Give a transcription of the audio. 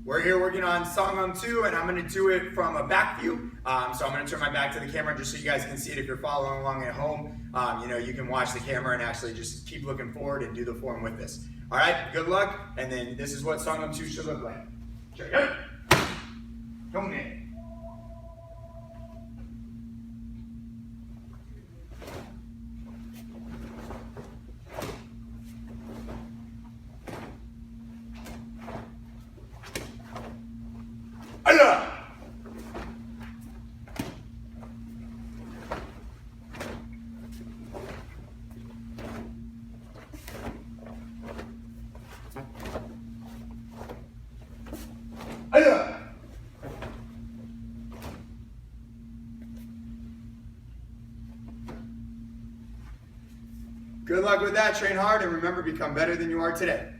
We're here working on Songham 2, and I'm going to do it from a back view. So I'm going to turn my back to the camera just so you guys can see it. If you're following along at home, you can watch the camera and actually just keep looking forward and do the form with this. All right, good luck. And then this is what Songham 2 should look like. Check it out. Come in. Good luck with that. Train hard and remember, become better than you are today.